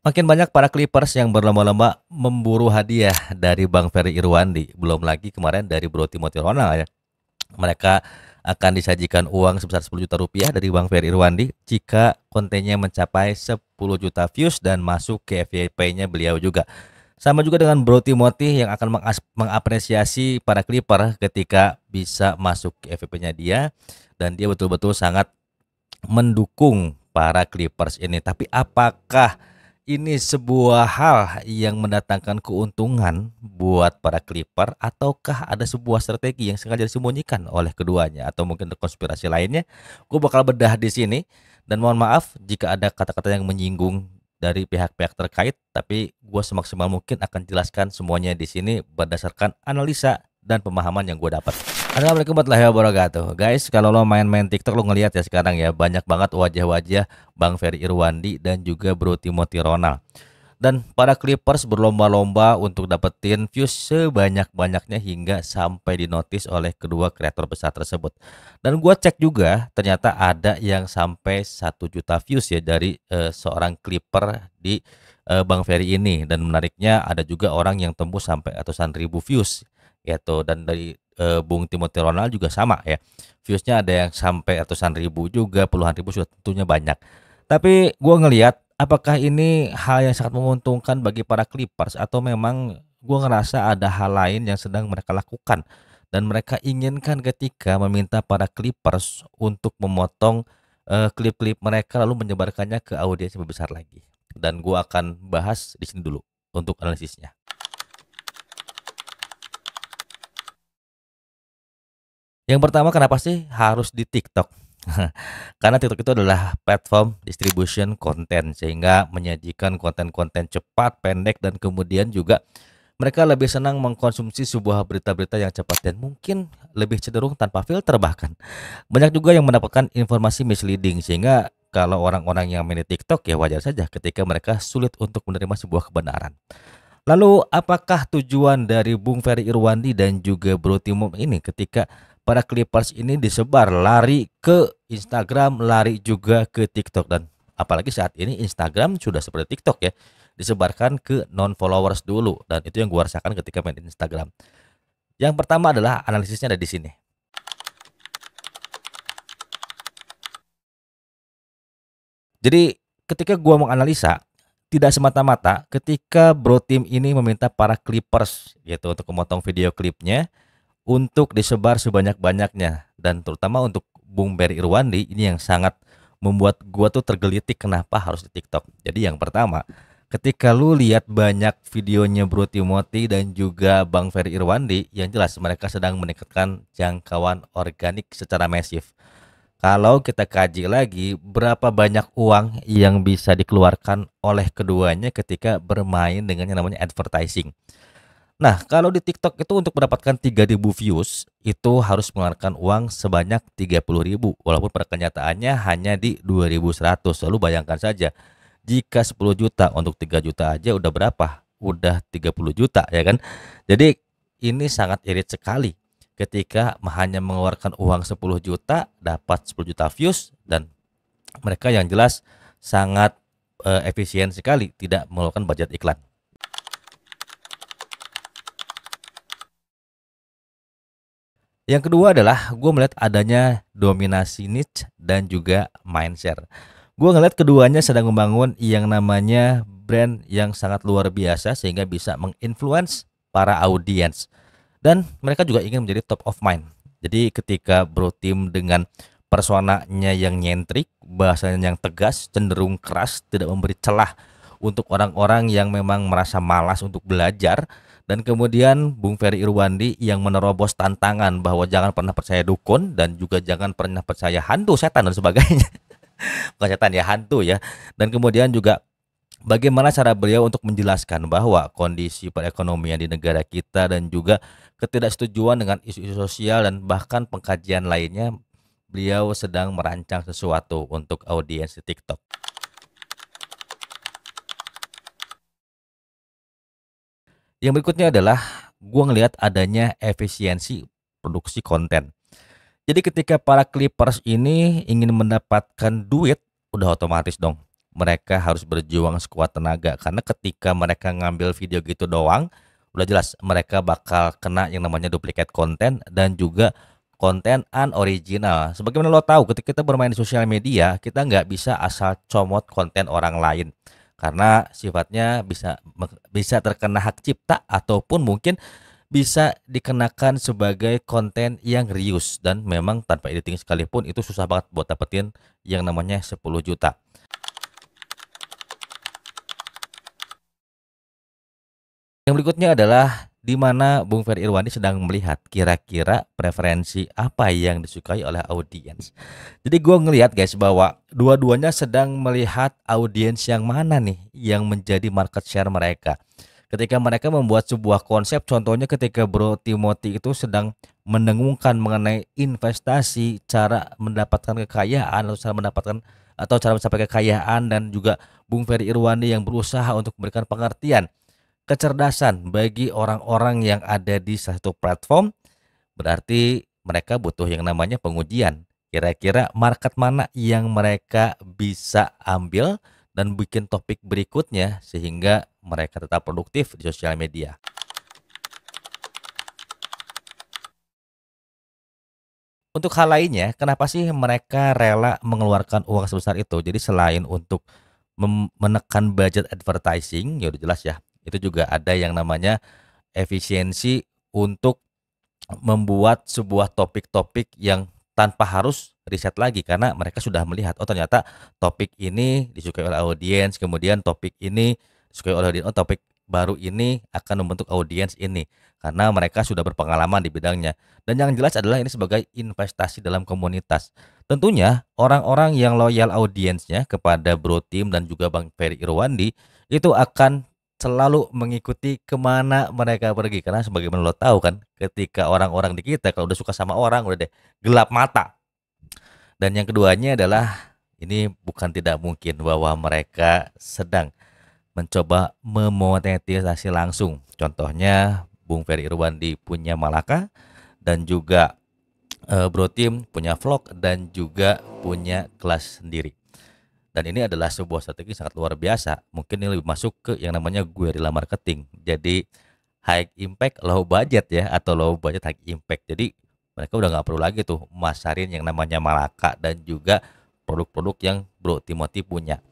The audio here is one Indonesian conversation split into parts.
Makin banyak para Clippers yang berlomba-lomba memburu hadiah dari Bang Ferry Irwandi. Belum lagi kemarin dari Bro Timothy Ronald ya. Mereka akan disajikan uang sebesar 10 juta rupiah dari Bang Ferry Irwandi jika kontennya mencapai 10 juta views dan masuk ke FYP-nya beliau juga. Sama juga dengan Bro Timothy yang akan mengapresiasi para Clipper ketika bisa masuk ke FYP-nya dia, dan dia betul-betul sangat mendukung para Clippers ini. Tapi apakah ini sebuah hal yang mendatangkan keuntungan buat para Clipper ataukah ada sebuah strategi yang sengaja disembunyikan oleh keduanya atau mungkin ada konspirasi lainnya? Gue bakal bedah di sini dan mohon maaf jika ada kata-kata yang menyinggung dari pihak-pihak terkait, tapi gue semaksimal mungkin akan jelaskan semuanya di sini berdasarkan analisa dan pemahaman yang gue dapat. Assalamualaikum warahmatullahi wabarakatuh. Guys, kalau lo main-main TikTok lo ngelihat ya sekarang ya banyak banget wajah-wajah Bang Ferry Irwandi dan juga Bro Timothy Ronald. Dan para Clippers berlomba-lomba untuk dapetin views sebanyak-banyaknya hingga sampai dinotis oleh kedua kreator besar tersebut. Dan gua cek juga ternyata ada yang sampai 1 juta views ya dari seorang Clipper di Bang Ferry ini. Dan menariknya ada juga orang yang tembus sampai ratusan ribu views gitu. Dan dari Bung Timothy Ronald juga sama ya. Viewsnya ada yang sampai ratusan ribu juga, puluhan ribu sudah tentunya banyak. Tapi gue ngelihat apakah ini hal yang sangat menguntungkan bagi para Clippers atau memang gue ngerasa ada hal lain yang sedang mereka lakukan dan mereka inginkan ketika meminta para Clippers untuk memotong klip-klip mereka lalu menyebarkannya ke audiens yang lebih besar lagi. Dan gue akan bahas di sini dulu untuk analisisnya. Yang pertama, kenapa sih harus di TikTok? Karena TikTok itu adalah platform distribution konten sehingga menyajikan konten-konten cepat, pendek, dan kemudian juga mereka lebih senang mengkonsumsi sebuah berita-berita yang cepat dan mungkin lebih cenderung tanpa filter bahkan. Banyak juga yang mendapatkan informasi misleading sehingga kalau orang-orang yang main di TikTok ya wajar saja ketika mereka sulit untuk menerima sebuah kebenaran. Lalu apakah tujuan dari Bung Ferry Irwandi dan juga Bro Timo ini ketika para Clippers ini disebar lari ke Instagram, lari juga ke TikTok, dan apalagi saat ini Instagram sudah seperti TikTok ya, disebarkan ke non followers dulu, dan itu yang gua rasakan ketika main Instagram. Yang pertama adalah analisisnya ada di sini. Jadi ketika gua menganalisa tidak semata-mata ketika Bro Tim ini meminta para Clippers gitu untuk memotong video klipnya untuk disebar sebanyak-banyaknya, dan terutama untuk Bung Ferry Irwandi ini yang sangat membuat gua tuh tergelitik kenapa harus di TikTok. Jadi yang pertama, ketika lu lihat banyak videonya Bro Timothy dan juga Bang Ferry Irwandi, yang jelas mereka sedang meningkatkan jangkauan organik secara masif. Kalau kita kaji lagi berapa banyak uang yang bisa dikeluarkan oleh keduanya ketika bermain dengan yang namanya advertising. Nah, kalau di TikTok itu untuk mendapatkan 3.000 views itu harus mengeluarkan uang sebanyak 30.000 walaupun pada kenyataannya hanya di 2.100. Lalu bayangkan saja jika 10 juta untuk 3 juta aja udah berapa? Udah 30 juta ya kan? Jadi ini sangat irit sekali ketika hanya mengeluarkan uang 10 juta dapat 10 juta views dan mereka yang jelas sangat efisien sekali tidak mengeluarkan budget iklan. Yang kedua adalah gue melihat adanya dominasi niche dan juga mindshare. Gue ngeliat keduanya sedang membangun yang namanya brand yang sangat luar biasa sehingga bisa menginfluence para audiens. Dan mereka juga ingin menjadi top of mind. Jadi ketika Bro Tim dengan personanya yang nyentrik, bahasanya yang tegas, cenderung keras, tidak memberi celah untuk orang-orang yang memang merasa malas untuk belajar, dan kemudian Bung Ferry Irwandi yang menerobos tantangan bahwa jangan pernah percaya dukun dan juga jangan pernah percaya hantu, setan dan sebagainya. Bukan setan ya, hantu ya. Dan kemudian juga bagaimana cara beliau untuk menjelaskan bahwa kondisi perekonomian di negara kita dan juga ketidaksetujuan dengan isu-isu sosial dan bahkan pengkajian lainnya, beliau sedang merancang sesuatu untuk audiens di TikTok. Yang berikutnya adalah gua ngelihat adanya efisiensi produksi konten. Jadi ketika para Clippers ini ingin mendapatkan duit, udah otomatis dong. mereka harus berjuang sekuat tenaga karena ketika mereka ngambil video gitu doang, udah jelas mereka bakal kena yang namanya duplicate konten dan juga konten unoriginal. Sebagaimana lo tahu, ketika kita bermain di sosial media, kita nggak bisa asal comot konten orang lain karena sifatnya bisa terkena hak cipta ataupun mungkin bisa dikenakan sebagai konten yang reuse dan memang tanpa editing sekalipun itu susah banget buat dapetin yang namanya 10 juta. Yang berikutnya adalah di mana Bung Ferry Irwandi sedang melihat kira-kira preferensi apa yang disukai oleh audiens. Jadi gue ngelihat guys bahwa dua-duanya sedang melihat audiens yang mana nih yang menjadi market share mereka. Ketika mereka membuat sebuah konsep, contohnya ketika Bro Timothy itu sedang mendengungkan mengenai investasi, cara mendapatkan kekayaan atau cara mencapai kekayaan, dan juga Bung Ferry Irwandi yang berusaha untuk memberikan pengertian kecerdasan bagi orang-orang yang ada di satu platform, berarti mereka butuh yang namanya pengujian. Kira-kira market mana yang mereka bisa ambil dan bikin topik berikutnya sehingga mereka tetap produktif di sosial media. Untuk hal lainnya, kenapa sih mereka rela mengeluarkan uang sebesar itu? Jadi selain untuk menekan budget advertising, ya udah jelas ya. Itu juga ada yang namanya efisiensi untuk membuat sebuah topik-topik yang tanpa harus riset lagi karena mereka sudah melihat, oh ternyata topik ini disukai oleh audiens, kemudian topik ini disukai oleh audiens, oh topik baru ini akan membentuk audiens ini karena mereka sudah berpengalaman di bidangnya. Dan yang jelas adalah ini sebagai investasi dalam komunitas. Tentunya orang-orang yang loyal audiensnya kepada Bro Tim dan juga Bang Ferry Irwandi itu akan selalu mengikuti kemana mereka pergi karena sebagaimana lo tahu kan, ketika orang-orang di kita kalau udah suka sama orang udah deh gelap mata. Dan yang keduanya adalah ini bukan tidak mungkin bahwa mereka sedang mencoba memonetisasi langsung. Contohnya Bung Ferry Irwandi punya Malaka dan juga Bro Tim punya vlog dan juga punya kelas sendiri. Dan ini adalah sebuah strategi sangat luar biasa. Mungkin ini lebih masuk ke yang namanya guerrilla marketing. Jadi high impact low budget ya, atau low budget high impact. Jadi mereka udah nggak perlu lagi tuh masarin yang namanya Malaka dan juga produk-produk yang Bro Timothy punya.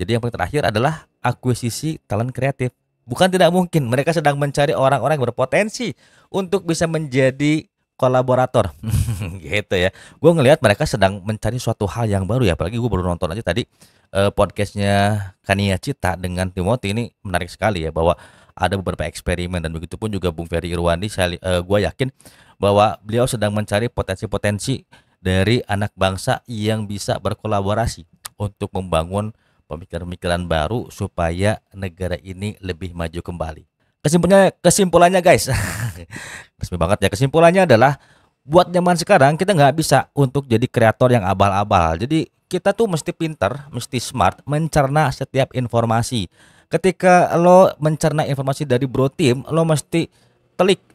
Jadi yang paling terakhir adalah akuisisi talent kreatif. Bukan tidak mungkin mereka sedang mencari orang-orang yang berpotensi untuk bisa menjadi kolaborator. Gitu ya. Gue ngelihat mereka sedang mencari suatu hal yang baru ya. Apalagi gue baru nonton aja tadi podcastnya Kania Cita dengan Timothy, ini menarik sekali ya, bahwa ada beberapa eksperimen dan begitu pun juga Bung Ferry Irwandi. Gue yakin bahwa beliau sedang mencari potensi-potensi dari anak bangsa yang bisa berkolaborasi untuk membangun pemikiran-pemikiran baru supaya negara ini lebih maju kembali. Kesimpulannya guys, resmi banget ya. Kesimpulannya adalah buat zaman sekarang kita nggak bisa untuk jadi kreator yang abal-abal. Jadi kita tuh mesti pinter, mesti smart mencerna setiap informasi. Ketika lo mencerna informasi dari Bro Tim, lo mesti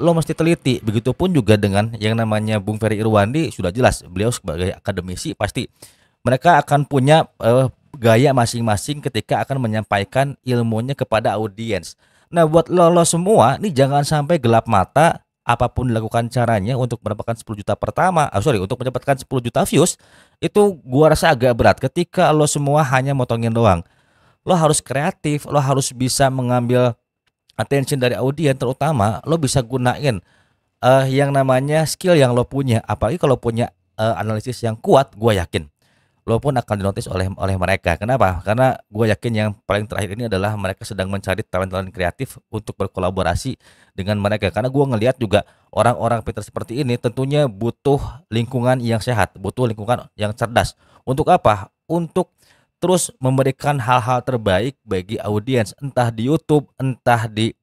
lo mesti teliti. Begitupun juga dengan yang namanya Bung Ferry Irwandi, sudah jelas beliau sebagai akademisi pasti mereka akan punya gaya masing-masing ketika akan menyampaikan ilmunya kepada audiens. Nah buat lo semua nih jangan sampai gelap mata apapun dilakukan caranya untuk mendapatkan 10 juta pertama. Untuk mendapatkan 10 juta views itu gua rasa agak berat ketika lo semua hanya motongin doang. Lo harus kreatif, lo harus bisa mengambil attention dari audiens, terutama lo bisa gunain yang namanya skill yang lo punya. Apalagi kalau punya analisis yang kuat, gua yakin lo pun akan dinotis oleh mereka. Kenapa? Karena gue yakin yang paling terakhir ini adalah mereka sedang mencari talent-talent kreatif untuk berkolaborasi dengan mereka. Karena gue ngelihat juga orang-orang pintar seperti ini tentunya butuh lingkungan yang sehat, butuh lingkungan yang cerdas. Untuk apa? Untuk terus memberikan hal-hal terbaik bagi audiens, entah di YouTube, entah di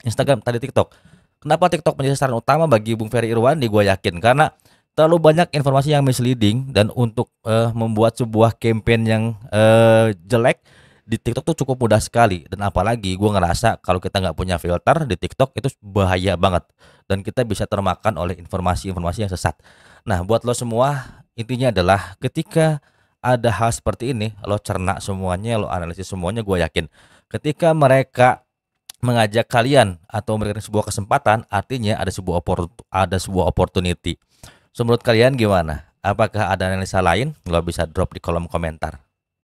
Instagram, entah di TikTok. Kenapa TikTok menjadi sasaran utama bagi Bung Ferry Irwandi? Gue yakin karena terlalu banyak informasi yang misleading, dan untuk membuat sebuah campaign yang jelek di TikTok tuh cukup mudah sekali. Dan apalagi gue ngerasa kalau kita nggak punya filter di TikTok itu bahaya banget dan kita bisa termakan oleh informasi-informasi yang sesat. Nah, buat lo semua, intinya adalah ketika ada hal seperti ini, lo cerna semuanya, lo analisis semuanya, gue yakin ketika mereka mengajak kalian atau memberikan sebuah kesempatan, artinya ada sebuah opportunity. So, menurut kalian gimana? Apakah ada analisa lain? Lo bisa drop di kolom komentar.